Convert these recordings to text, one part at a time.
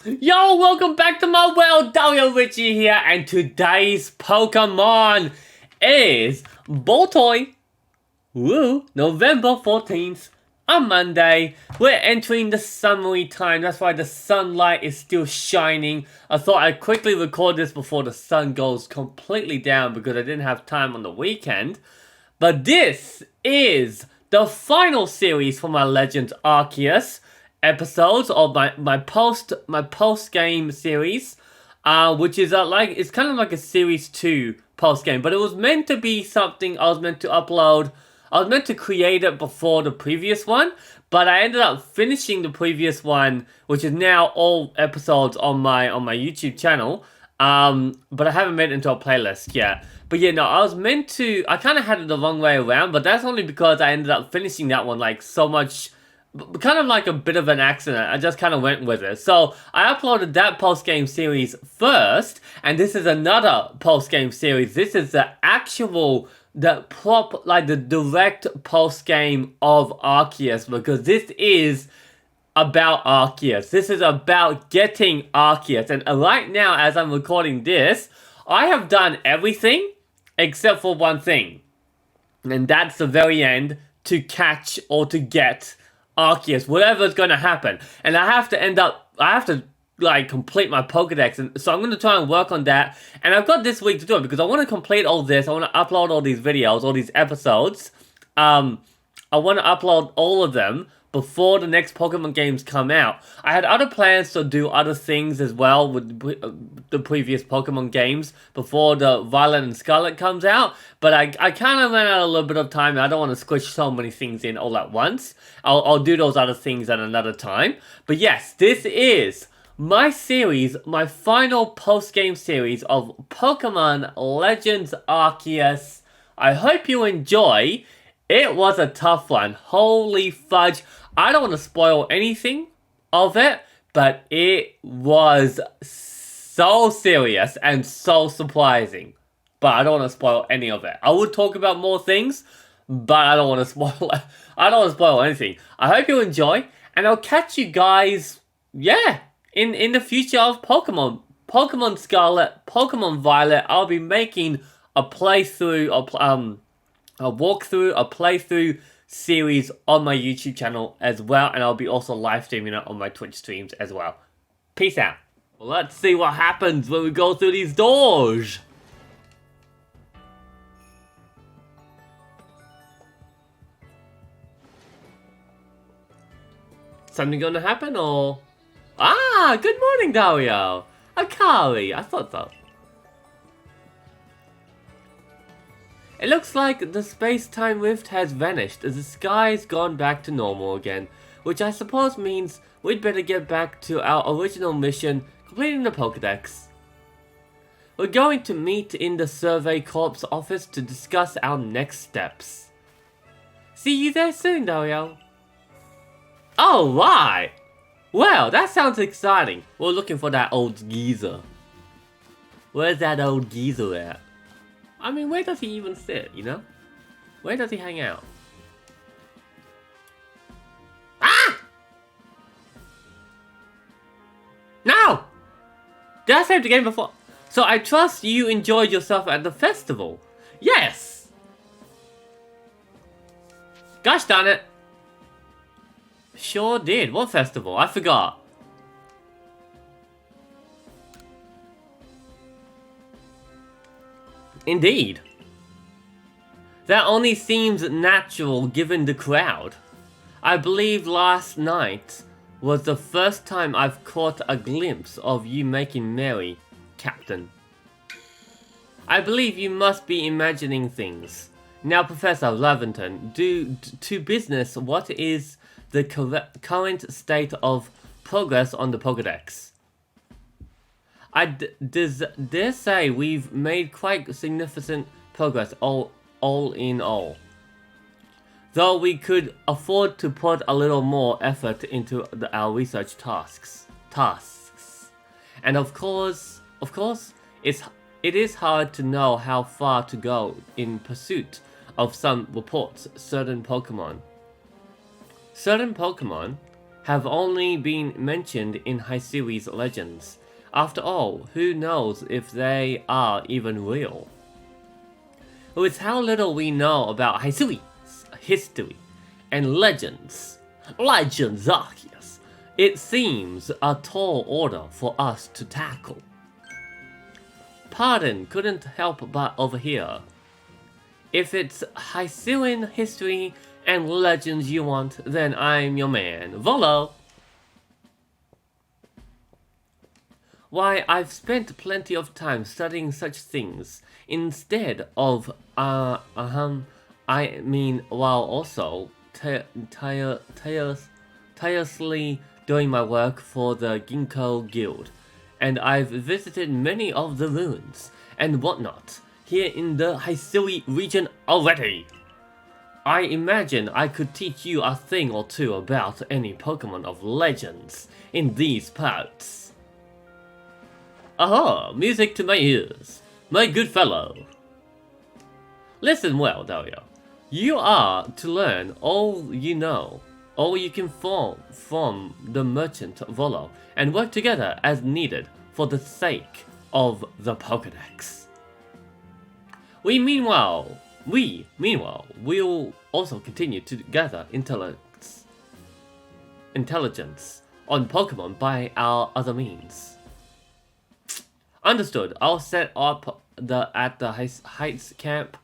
Yo, welcome back to my world. Dario Richie here, and today's Pokemon is Boltoy. Woo! November 14th, on Monday. We're entering the summery time. That's why the sunlight is still shining. I thought I'd quickly record this before the sun goes completely down because I didn't have time on the weekend. But this is the final series for my Legends Arceus episodes of my post game series, which is it's kind of like a series 2 post game, but it was meant to be something I was meant to upload. I was meant to create it before the previous one, but I ended up finishing the previous one, which is now all episodes on my YouTube channel. But I haven't made it into a playlist yet. But yeah, no, I kind of had it the wrong way around, but that's only because I ended up finishing that one like so much, kind of like a bit of an accident. I just kind of went with it. So I uploaded that post-game series first, and this is another post-game series. This is the direct post-game of Arceus, because this is about Arceus. This is about getting Arceus. And right now, as I'm recording this, I have done everything except for one thing. And that's the very end, to catch or to get Arceus, whatever's going to happen. And I have to like complete my Pokedex, and so I'm going to try and work on that. And I've got this week to do it because I want to complete all this. I want to upload all these videos, all these episodes. I want to upload all of them before the next Pokemon games come out. I had other plans to do other things as well with the previous Pokemon games before the Violet and Scarlet comes out, but I kind of ran out a little bit of time. I don't want to squish so many things in all at once. I'll do those other things at another time. But yes, this is my series, my final post-game series of Pokémon Legends Arceus. I hope you enjoy. It was a tough one. Holy fudge. I don't want to spoil anything of it, but it was so serious and so surprising. But I don't want to spoil any of it. I would talk about more things, but I don't want to spoil it. I don't want to spoil anything. I hope you enjoy, and I'll catch you guys, in the future of Pokemon. Pokemon Scarlet, Pokemon Violet. I'll be making a playthrough, a walkthrough, a playthrough series on my YouTube channel as well, and I'll be also live streaming it on my Twitch streams as well. Peace out. Well, let's see what happens when we go through these doors. Something gonna happen, or? Ah, good morning, Dario. Akari, I thought so. It looks like the space-time rift has vanished as the sky's gone back to normal again, which I suppose means we'd better get back to our original mission, completing the Pokedex. We're going to meet in the Survey Corps office to discuss our next steps. See you there soon, Dario. Oh, right! Well, that sounds exciting. We're looking for that old geezer. Where's that old geezer at? I mean, where does he even sit, you know? Where does he hang out? Ah! No! Did I save the game before? So I trust you enjoyed yourself at the festival. Yes! Gosh darn it. Sure did. What festival? I forgot. Indeed. That only seems natural given the crowd. I believe last night was the first time I've caught a glimpse of you making merry, Captain. I believe you must be imagining things. Now, Professor Laventon, to business, what is the current state of progress on the Pokedex? I dare say we've made quite significant progress all in all. Though we could afford to put a little more effort into our research tasks. And of course, it is hard to know how far to go in pursuit of some reports. Certain Pokemon have only been mentioned in Hisei's legends. After all, who knows if they are even real? With how little we know about Hisei's history and legends, Arceus, it seems a tall order for us to tackle. Pardon, couldn't help but overhear. If it's Hisuian history and legends you want, then I'm your man, Volo. Why, I've spent plenty of time studying such things instead of, while also tirelessly doing my work for the Ginkgo Guild. And I've visited many of the ruins and whatnot here in the Hisui region already. I imagine I could teach you a thing or two about any Pokemon of legends in these parts. Aha! Music to my ears, my good fellow. Listen well, Dario. You are to learn all you know, all you can from the merchant Volo, and work together as needed for the sake of the Pokedex. We meanwhile will also continue to gather intelligence on Pokemon by our other means. Understood. I'll set up at the Heights camp.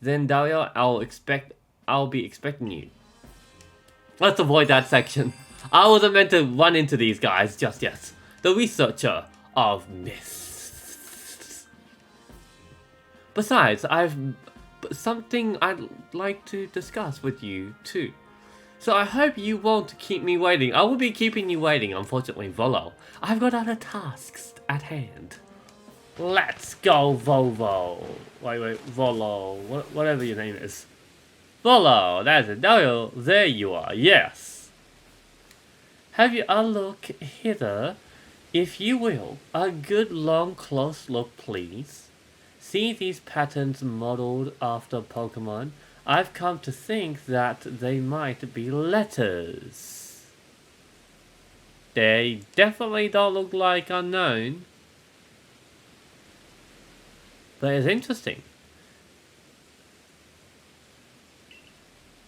Then Dario, I'll be expecting you. Let's avoid that section. I wasn't meant to run into these guys just yet. The researcher of myths. Besides, I've something I'd like to discuss with you too. So I hope you won't keep me waiting. I will be keeping you waiting, unfortunately, Volo. I've got other tasks at hand. Let's go, Volvo. Wait, Volo. Whatever your name is. Volo, that's it. There you are, yes. Have you a look hither, if you will. A good long close look, please. See these patterns modeled after Pokemon? I've come to think that they might be letters. They definitely don't look like unknown. But it's interesting.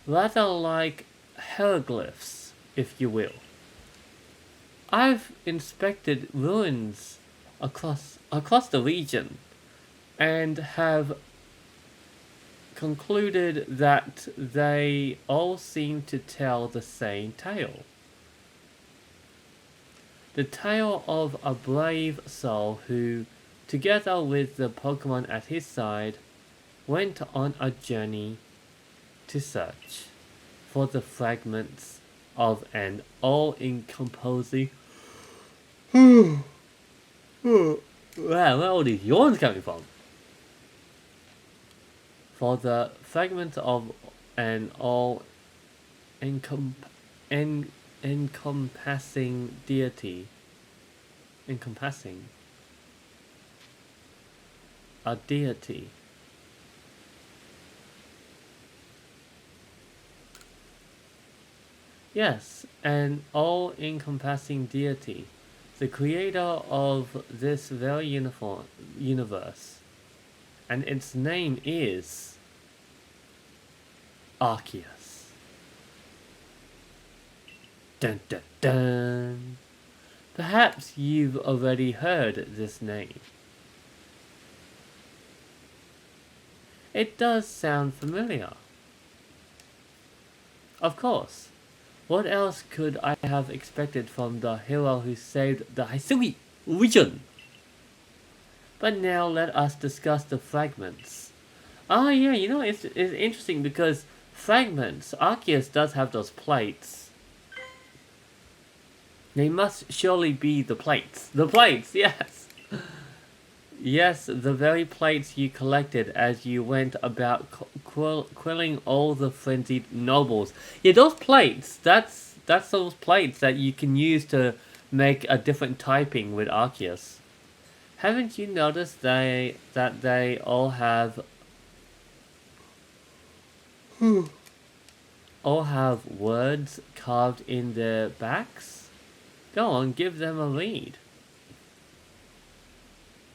Rather like hieroglyphs, if you will. I've inspected ruins across the region and have concluded that they all seem to tell the same tale. The tale of a brave soul who, together with the Pokemon at his side, went on a journey to search for the fragments of an all-encompassing... Wow, where are all these yawns coming from? For the fragment of an encompassing deity. Encompassing. A deity. Yes, an all-encompassing deity. The creator of this very universe. And its name is Arceus. Dun dun dun. Perhaps you've already heard this name. It does sound familiar. Of course. What else could I have expected from the hero who saved the Hisui region? But now let us discuss the fragments. Oh yeah, you know, it's interesting because fragments, Arceus does have those plates. They must surely be the plates. The plates, yes! Yes, the very plates you collected as you went about quelling all the frenzied nobles. Yeah, those plates, that's those plates that you can use to make a different typing with Arceus. Haven't you noticed that they all have all have words carved in their backs? Go on, give them a read.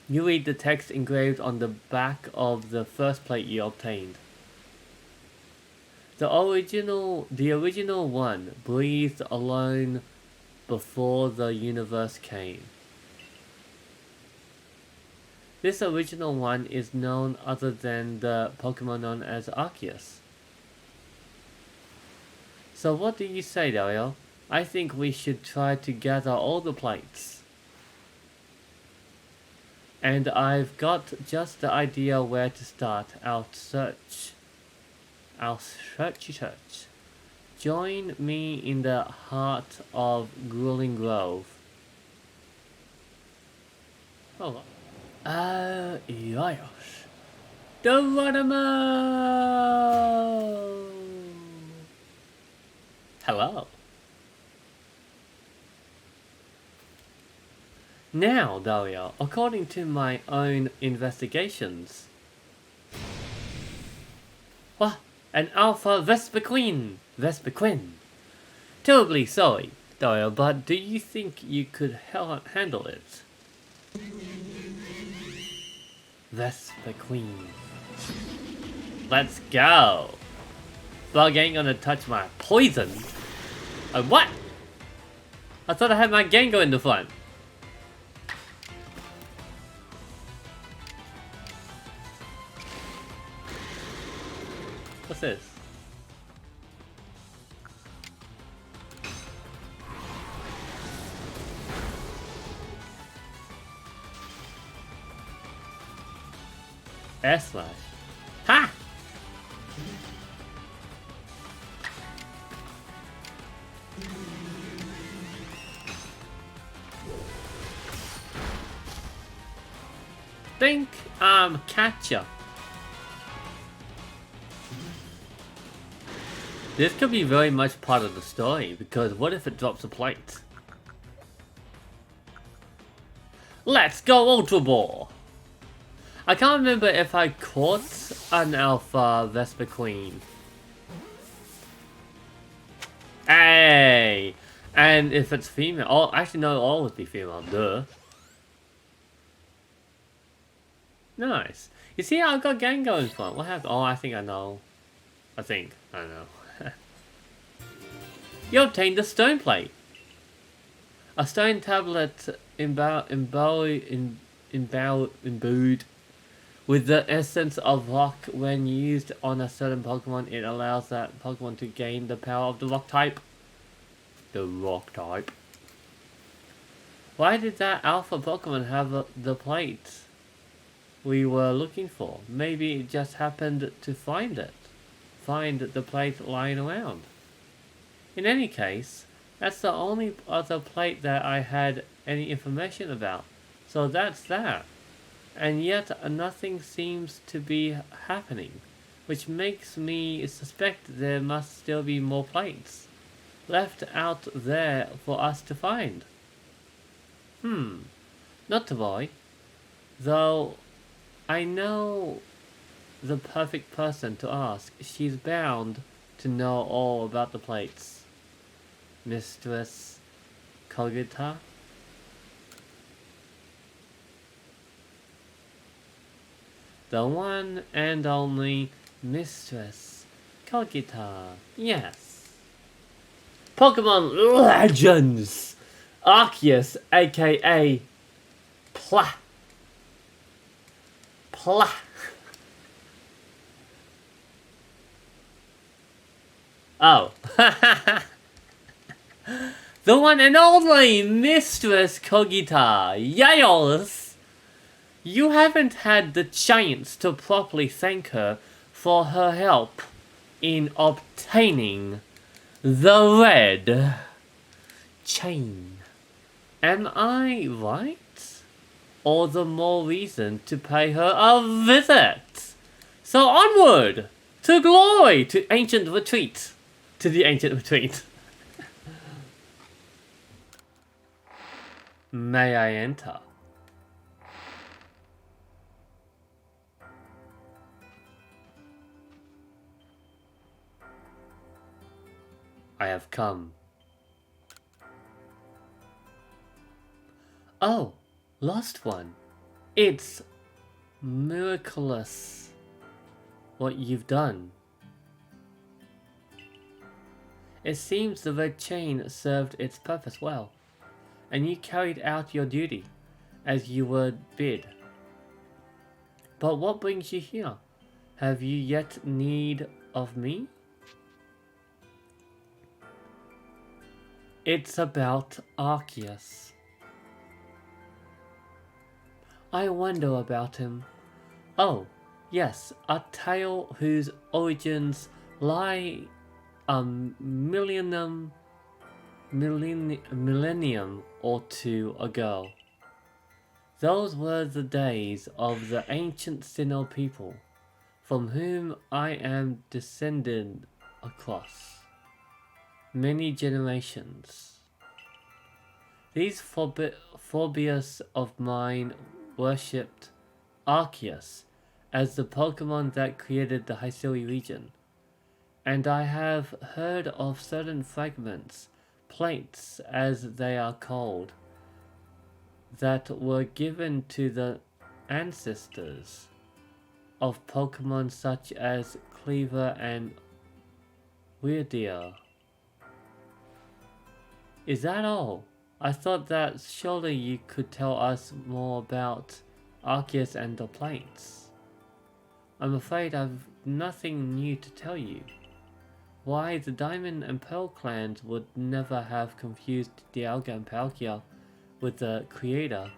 You read the text engraved on the back of the first plate you obtained. The original one breathed alone before the universe came. This original one is known other than the Pokemon known as Arceus. So what do you say, Dario? I think we should try to gather all the plates. And I've got just the idea where to start our search. Our search. Join me in the heart of Grueling Grove. Hold on. Yes. Geronimo! Hello. Now, Dario, according to my own investigations... What? An Alpha Vespiquen! Terribly sorry, Dario, but do you think you could handle it? Vespiquen. Let's go! Bug ain't gonna touch my poison! What? I thought I had my Gengar in the front. What's this? Air slash. Ha! Think I'm catcher. This could be very much part of the story, because what if it drops a plate? Let's go Ultra Ball! I can't remember if I caught an Alpha Vespiquen. Hey! And if it's female, oh, actually no, all would be female, duh. Nice. You see, I've got Gengar in front. What happened? Oh, I think I know. I don't know. You obtained the stone plate. A stone tablet imbued with the essence of rock. When used on a certain Pokemon, it allows that Pokemon to gain the power of the rock type. The rock type. Why did that alpha Pokemon have the plate we were looking for? Maybe it just happened to find it. Find the plate lying around. In any case, that's the only other plate that I had any information about. So that's that. And yet nothing seems to be happening, which makes me suspect there must still be more plates left out there for us to find. Not to worry. Though I know the perfect person to ask. She's bound to know all about the plates. Mistress Kogita? The one and only Mistress Kogita. Yes. Pokémon Legends Arceus, aka Pla. Oh. The one and only Mistress Kogita. Yes! You haven't had the chance to properly thank her for her help in obtaining the red chain. Am I right? All the more reason to pay her a visit. So onward to glory, to ancient retreat. To the ancient retreat. May I enter? I have come. Oh, lost one. It's miraculous what you've done. It seems the red chain served its purpose well, and you carried out your duty as you were bid. But what brings you here? Have you yet need of me? It's about Arceus. I wonder about him. Oh, yes, a tale whose origins lie a millennium or two ago. Those were the days of the ancient Sinnoh people, from whom I am descended across many generations. These phobias of mine worshipped Arceus as the Pokemon that created the Hisui region, and I have heard of certain fragments, plates as they are called, that were given to the ancestors of Pokemon such as Cleaver and Weirdeer. Is that all? I thought that surely you could tell us more about Arceus and the plates. I'm afraid I've nothing new to tell you. Why, the Diamond and Pearl clans would never have confused Dialga and Palkia with the creator.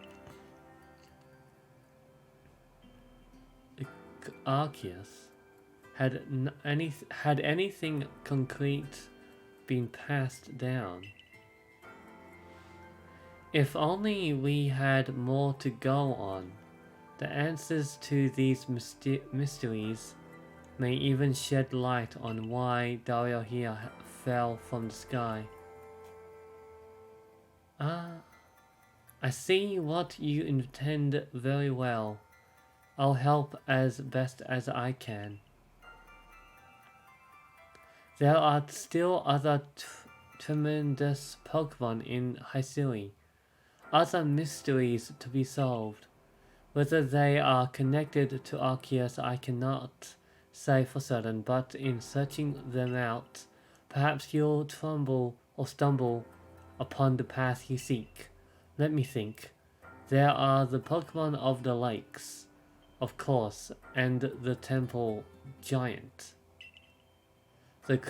Arceus. Had anything concrete been passed down? If only we had more to go on. The answers to these mysteries may even shed light on why Dario here fell from the sky. I see what you intend very well. I'll help as best as I can. There are still other tremendous Pokemon in Hisui. Other mysteries to be solved. Whether they are connected to Arceus I cannot say for certain, but in searching them out, perhaps you'll stumble upon the path you seek. Let me think. There are the Pokemon of the lakes, of course, and the Temple Giant. The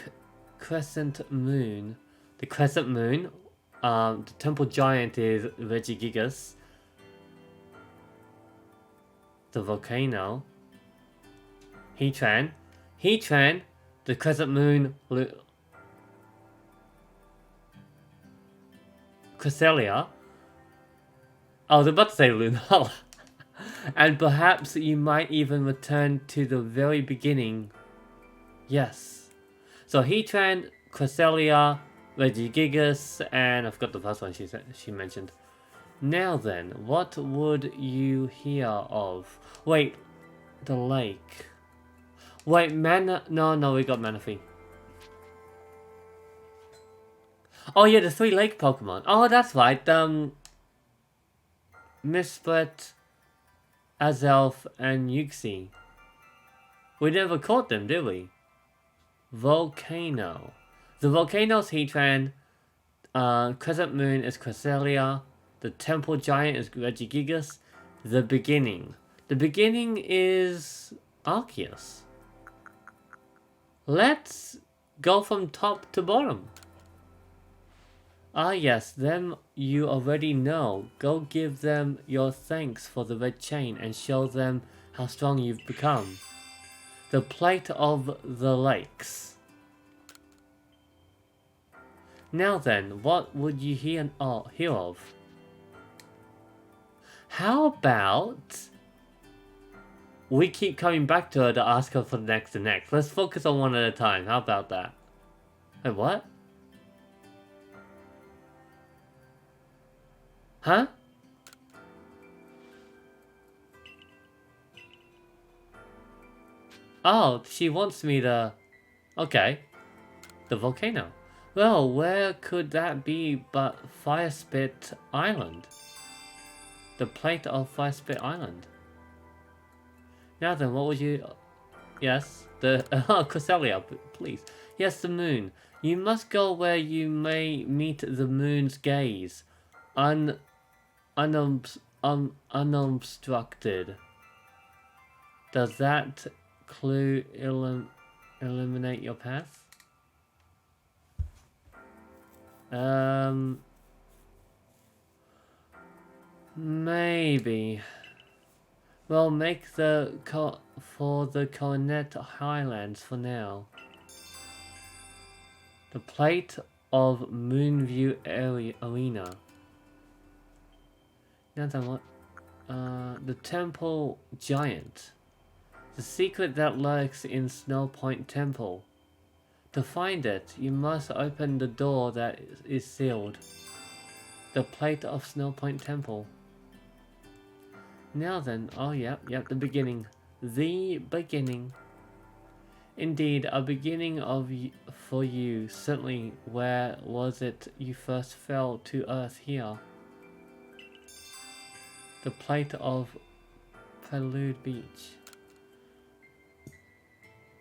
Crescent Moon. The Crescent Moon. The Temple Giant is Regigigas. The Volcano. Heatran. The Crescent Moon. Cresselia. I was about to say Lunala. And perhaps you might even return to the very beginning. Yes. So Heatran, Cresselia, Regigigas, and I forgot the first one she mentioned. Now then, what would you hear of? Wait, the lake. Wait, no, we got Manaphy. Oh yeah, the 3 lake Pokemon. Oh, that's right. Misbret, Azelf, and Yuxi. We never caught them, did we? Volcano. The Volcano's Heatran. Crescent Moon is Cresselia. The Temple Giant is Regigigas. The beginning. The beginning is Arceus. Let's go from top to bottom. Ah yes, them you already know. Go give them your thanks for the red chain and show them how strong you've become. The plate of the lakes. Now then, what would you hear of? How about we keep coming back to her to ask her for the next and next. Let's focus on one at a time. How about that? Wait, what? Huh? Oh, she wants me to... Okay. The volcano. Well, where could that be but Fire Spit Island? The plate of Fire Spit Island. Now then, what would you... Yes, the... Cresselia, please. Yes, the moon. You must go where you may meet the moon's gaze. Unobstructed. Does that clue illuminate your path? Maybe. Well, make for the Coronet Highlands for now. The plate of Moonview Arena. Now then, what? The Temple Giant. The secret that lurks in Snow Point Temple. To find it, you must open the door that is sealed. The plate of Snow Point Temple. Now then, oh yep, the beginning. The beginning. Indeed, a beginning for you. Certainly, where was it you first fell to earth here? The plate of Prelude Beach.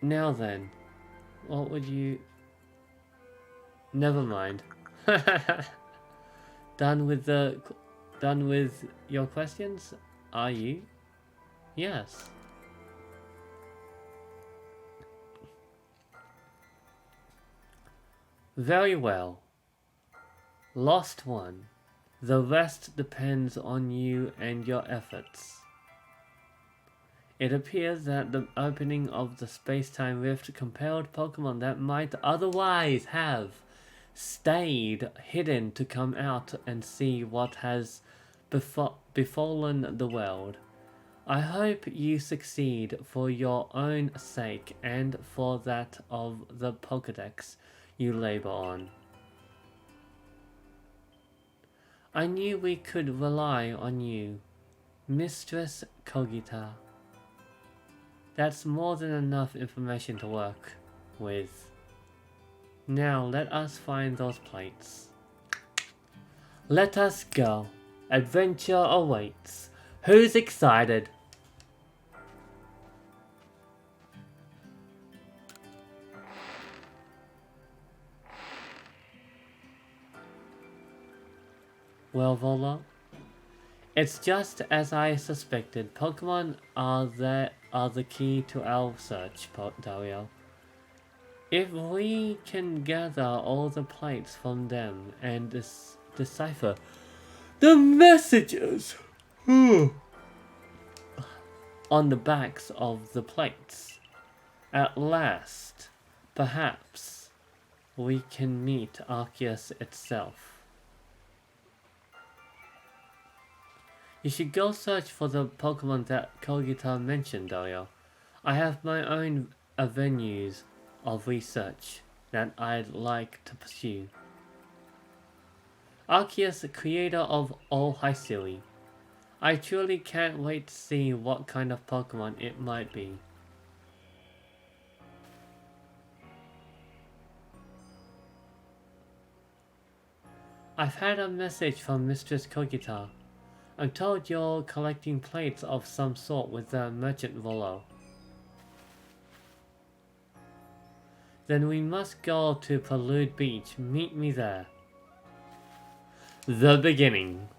Now then, what would you... Never mind. Done with your questions? Are you? Yes. Very well. Lost one. The rest depends on you and your efforts. It appears that the opening of the space-time rift compelled Pokemon that might otherwise have stayed hidden to come out and see what has befallen the world. I hope you succeed for your own sake and for that of the Pokedex you labor on. I knew we could rely on you, Mistress Kogita. That's more than enough information to work with. Now let us find those plates. Let us go. Adventure awaits. Who's excited? Well, Vola, it's just as I suspected. Pokemon are the key to our search, Dario. If we can gather all the plates from them and decipher the messages on the backs of the plates, at last, perhaps, we can meet Arceus itself. You should go search for the Pokemon that Kogita mentioned, Dario. I have my own avenues of research that I'd like to pursue. Arceus, creator of all Hycelia. I truly can't wait to see what kind of Pokemon it might be. I've had a message from Mistress Kogita. I'm told you're collecting plates of some sort with the merchant Volo. Then we must go to Prelude Beach. Meet me there. The beginning.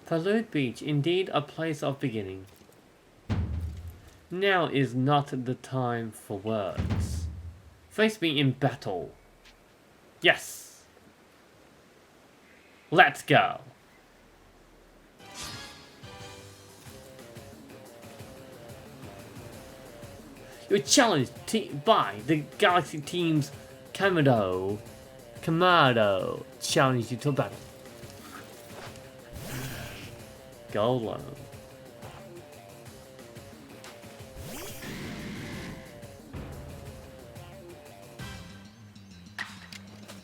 Prelude Beach, indeed a place of beginning. Now is not the time for words. Face me in battle. Yes! Let's go! You're challenged by the Galaxy Team's Kamado challenge you to battle. Go alone.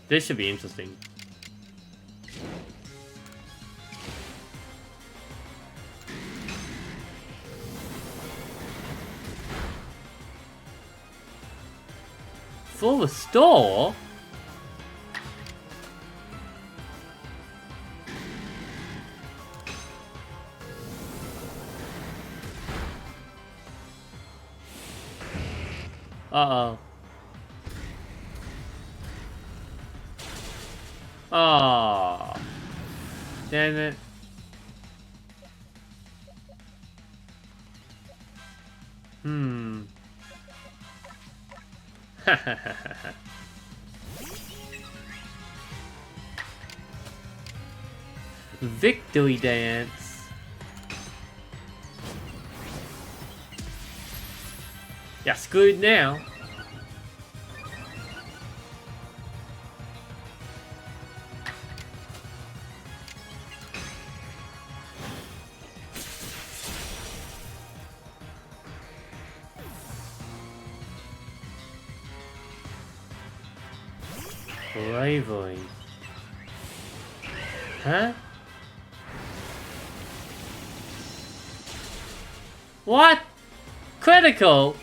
This should be interesting. Full restore? Uh-oh. Oh. Damn it. Victory dance. You're screwed now. Bravery. Huh? What? Critical?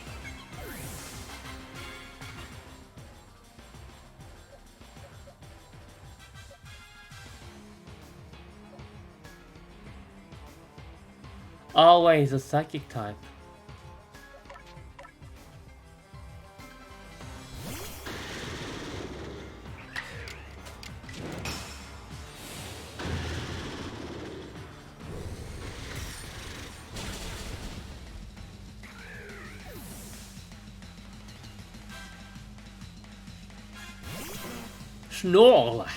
Always a psychic type. Snorlax.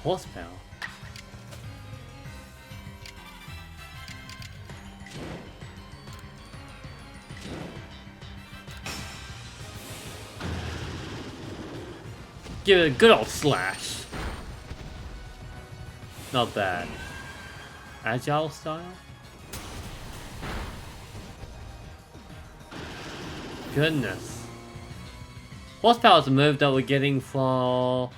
Horsepower. Give it a good old slash. Not bad. Agile style? Goodness. Horsepower is a move that we're getting for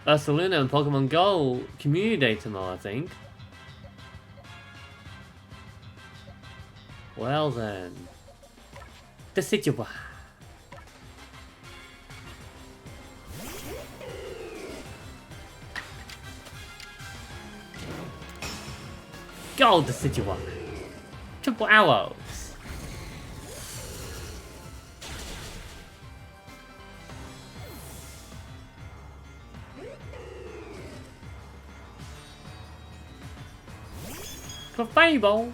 Ursaluna and Pokemon Go Community Day tomorrow, I think. Well then. Decidueye. Go Decidueye. Triple arrows. Fable.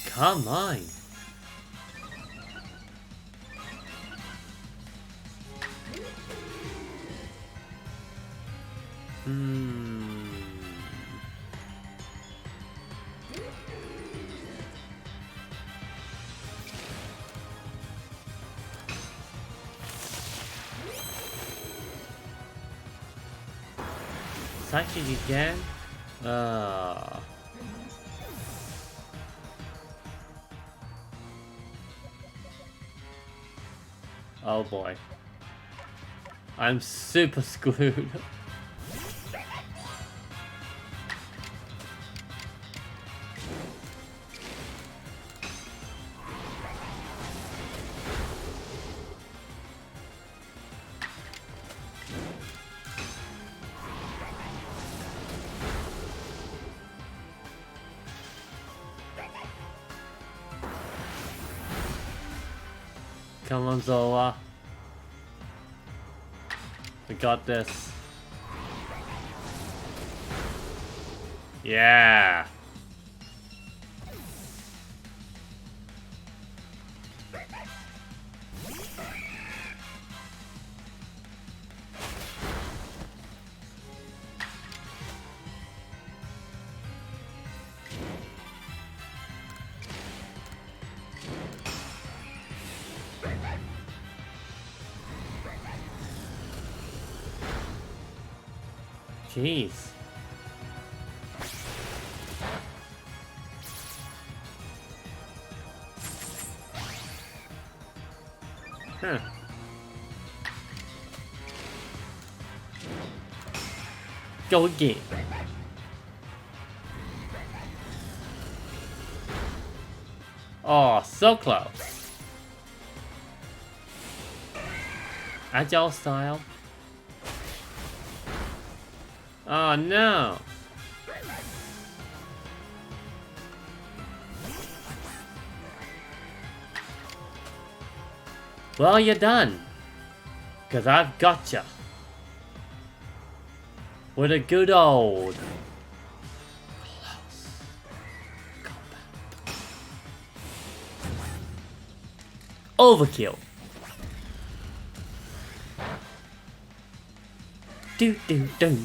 Come on. Psychic again? Oh boy. I'm super screwed. Come on, Zola. We got this. Yeah. Jeez. Huh. Go again. Oh, so close. Agile style. Oh no. Well, you're done. Cause I've gotcha. With a good old close combat. Overkill. Do do do.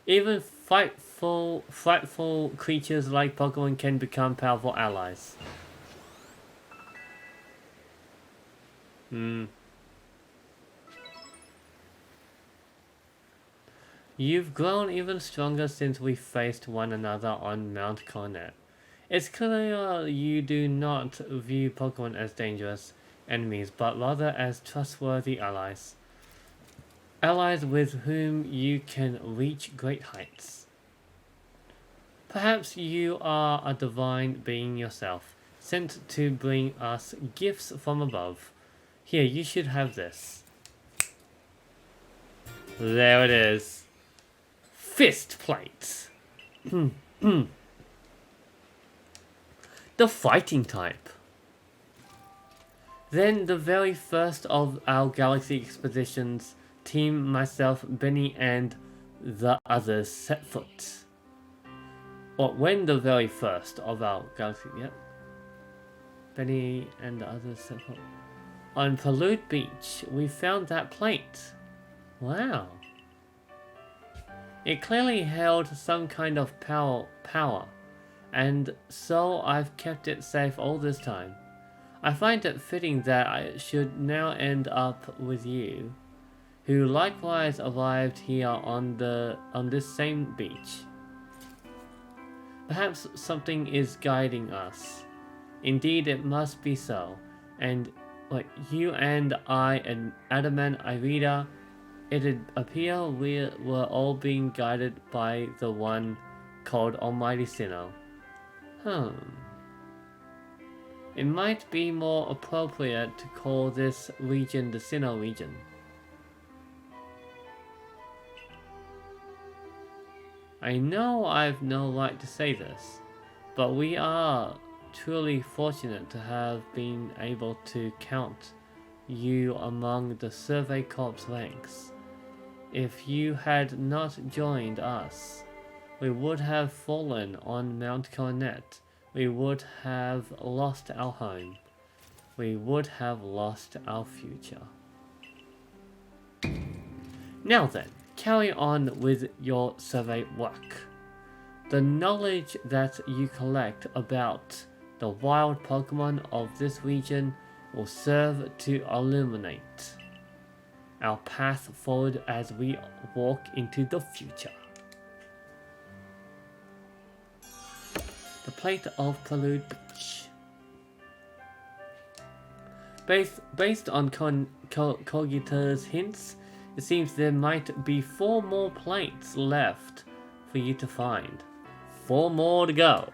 Even frightful creatures like Pokemon can become powerful allies. You've grown even stronger since we faced one another on Mount Coronet. It's clear you do not view Pokemon as dangerous enemies, but rather as trustworthy allies. Allies with whom you can reach great heights. Perhaps you are a divine being yourself, sent to bring us gifts from above. Here, you should have this. There it is. Fist plate. The fighting type. Then the very first of our galaxy expeditions, team, myself, Benny, and the others set foot. Or when the very first of our galaxy, yep. Benny and the others set foot. On Prelude Beach, we found that plate. Wow. It clearly held some kind of power, and so I've kept it safe all this time. I find it fitting that I should now end up with you, who likewise arrived here on this same beach. Perhaps something is guiding us. Indeed, it must be so. And like you and I and Adam and Irida, it'd appear we were all being guided by the one called Almighty Sinnoh. It might be more appropriate to call this region the Sinnoh region. I know I've no right to say this, but we are truly fortunate to have been able to count you among the Survey Corps ranks. If you had not joined us, we would have fallen on Mount Coronet. We would have lost our home. We would have lost our future. Now then, carry on with your survey work. The knowledge that you collect about the wild Pokemon of this region will serve to illuminate our path forward as we walk into the future. The Plate of Prelude Beach. Based on Cogita's hints, it seems there might be 4 more plates left for you to find. 4 more to go.